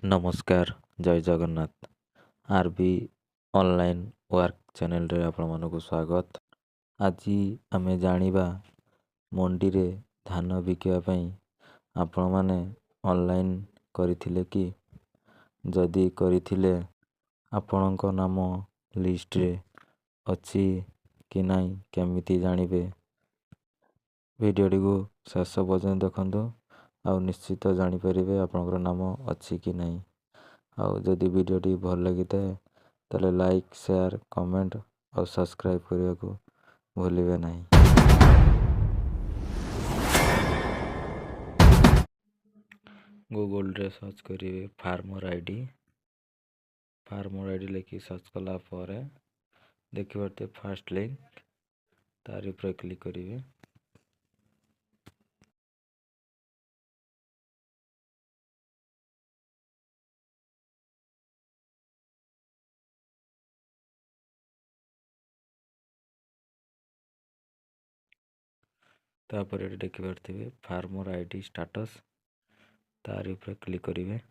ନମସ୍କାର, ଜୟ Jagannath. ଆର୍.ବି. Online work ଚ୍ୟାନେଲରେ ଆପଣମାନଙ୍କୁ ସ୍ୱାଗତ। ଆଜି ଆମେ ଜାଣିବା ମଣ୍ଡିରେ ଧାନ ବିକିବା ପାଇଁ ଆପଣମାନେ ଅନଲାଇନ୍ କରିଥିଲେ କି? ଯଦି କରିଥିଲେ ଆପଣଙ୍କ ନାମ ଲିଷ୍ଟରେ ଅଛି କି ନାହିଁ କେମିତି ଜାଣିବେ? ଭିଡ଼ିଓଟିକୁ ଶେଷ ପର୍ଯ୍ୟନ୍ତ ଦେଖନ୍ତୁ ଆଉ ନିଶ୍ଚିତ ଜାଣିପାରିବେ ଆପଣଙ୍କର ନାମ ଅଛି କି ନାହିଁ। ଆଉ ଯଦି ଭିଡ଼ିଓଟି ଭଲ ଲାଗିଥାଏ ତାହେଲେ ଲାଇକ୍, ସେୟାର, କମେଣ୍ଟ ଆଉ ସବସ୍କ୍ରାଇବ୍ କରିବାକୁ ଭୁଲିବେ ନାହିଁ। ଗୁଗଲରେ ସର୍ଚ୍ଚ କରିବେ ଫାର୍ମର ଆଇ ଡି ଲେଖି ସର୍ଚ୍ଚ କଲା ପରେ ଦେଖିପାରୁଥିବେ ଫାର୍ଷ୍ଟ ଲିଙ୍କ, ତାରି ଉପରେ କ୍ଲିକ୍ କରିବେ। ତାପରେ ଏଠି ଦେଖିପାରୁଥିବେ ଫାର୍ମର ଆଇ ଡି ଷ୍ଟାଟସ୍, ତାରି ଉପରେ କ୍ଲିକ୍ କରିବେ।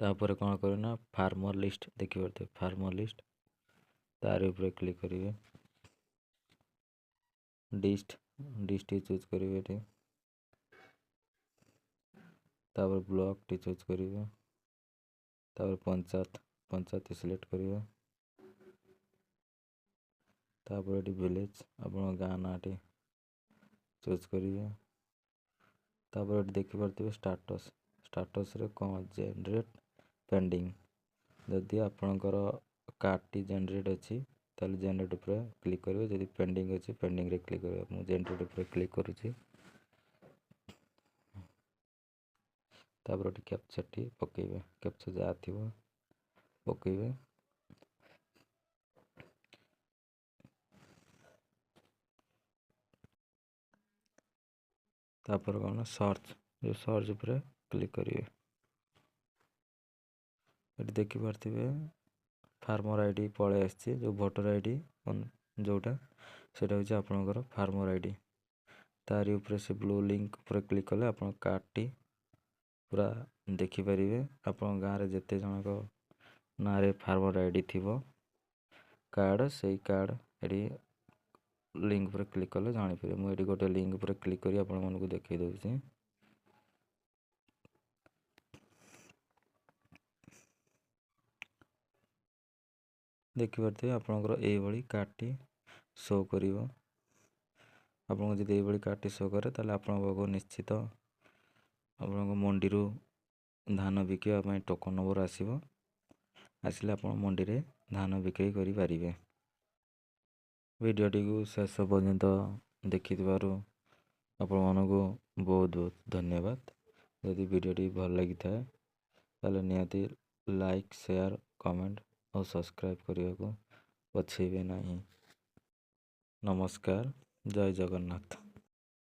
ତାପରେ କ'ଣ କରିବେ ନା ଫାର୍ମର ଲିଷ୍ଟ ଦେଖିପାରୁଥିବେ, ଫାର୍ମର ଲିଷ୍ଟ ତାରି ଉପରେ କ୍ଲିକ୍ କରିବେ। ଡିଷ୍ଟ୍ରିକ୍ଟ ଚୁଜ୍ କରିବେ ଏଠି, ତାପରେ ବ୍ଲକଟି ଚୁଜ୍ କରିବେ, ତାପରେ ପଞ୍ଚାୟତ ସିଲେକ୍ଟ କରିବେ, ତାପରେ ଏଠି ଭିଲେଜ ଆପଣଙ୍କ ଗାଁ ନାଁଟି ଚୁଜ୍ କରିବେ। ତାପରେ ଏଠି ଦେଖିପାରୁଥିବେ ଷ୍ଟାଟସ୍ରେ କ'ଣ ଜେନେରେଟ୍ ପେଣ୍ଡିଂ। ଯଦି ଆପଣଙ୍କର କାର୍ଡ଼ଟି ଜେନେରେଟ୍ ଅଛି ତାହେଲେ ଜେନେରେଟ୍ ଉପରେ କ୍ଲିକ୍ କରିବେ, ଯଦି ପେଣ୍ଡିଂ ଅଛି ପେଣ୍ଡିଂରେ କ୍ଲିକ୍ କରିବେ। ମୁଁ ଜେନେରେଟ୍ ଉପରେ କ୍ଲିକ୍ କରୁଛି। ତାପରେ ଏଠି କ୍ୟାପଚାଟି ପକାଇବେ, କ୍ୟାପଚା ଯାହା ଥିବ ପକାଇବେ। ତାପରେ କ'ଣ ସର୍ଚ୍ଚ ଉପରେ କ୍ଲିକ୍ କରିବେ। ଏଠି ଦେଖିପାରୁଥିବେ ଫାର୍ମର ଆଇ ଡି ପଳେଇ ଆସିଛି, ଯେଉଁ ଭୋଟର ଆଇ ଡି ଯେଉଁଟା ସେଇଟା ହେଉଛି ଆପଣଙ୍କର ଫାର୍ମର ଆଇ ଡି। ତାରି ଉପରେ ସେ ବ୍ଲୁ ଲିଙ୍କ ଉପରେ କ୍ଲିକ୍ କଲେ ଆପଣ କାର୍ଡ଼ଟି ପୁରା ଦେଖିପାରିବେ। ଆପଣଙ୍କ ଗାଁରେ ଯେତେ ଜଣଙ୍କ ନାଁରେ ଫାର୍ମର ଆଇ ଡି ଥିବ ସେଇ କାର୍ଡ଼ ଏଠି ଲିଙ୍କ ଉପରେ କ୍ଲିକ୍ କଲେ ଜାଣିପାରିବେ। ମୁଁ ଏଠି ଗୋଟେ ଲିଙ୍କ ଉପରେ କ୍ଲିକ୍ କରି ଆପଣମାନଙ୍କୁ ଦେଖାଇ ଦେଉଛି। ଦେଖିପାରୁଥିବେ ଆପଣଙ୍କର ଏଇଭଳି କାର୍ଡ଼ଟି ଶୋ କରିବ। ଆପଣଙ୍କୁ ଯଦି ଏଇଭଳି କାର୍ଡ଼ଟି ଶୋ କରେ ତାହେଲେ ଆପଣଙ୍କ ପାଖକୁ ନିଶ୍ଚିତ ଆପଣଙ୍କ ମଣ୍ଡିରୁ ଧାନ ବିକିବା ପାଇଁ ଟୋକନ୍ ନମ୍ବର ଆସିଲେ ଆପଣ ମଣ୍ଡିରେ ଧାନ ବିକ୍ରି କରିପାରିବେ। ଭିଡ଼ିଓଟିକୁ ଶେଷ ପର୍ଯ୍ୟନ୍ତ ଦେଖିଥିବାରୁ ଆପଣମାନଙ୍କୁ ବହୁତ ଧନ୍ୟବାଦ। ଯଦି ଭିଡ଼ିଓଟି ଭଲ ଲାଗିଥାଏ ତାହେଲେ ନିହାତି ଲାଇକ୍, ସେୟାର, କମେଣ୍ଟ ଆଉ ସବସ୍କ୍ରାଇବ୍ କରିବାକୁ ପଛେଇବେ ନାହିଁ। ନମସ୍କାର, ଜୟ ଜଗନ୍ନାଥ।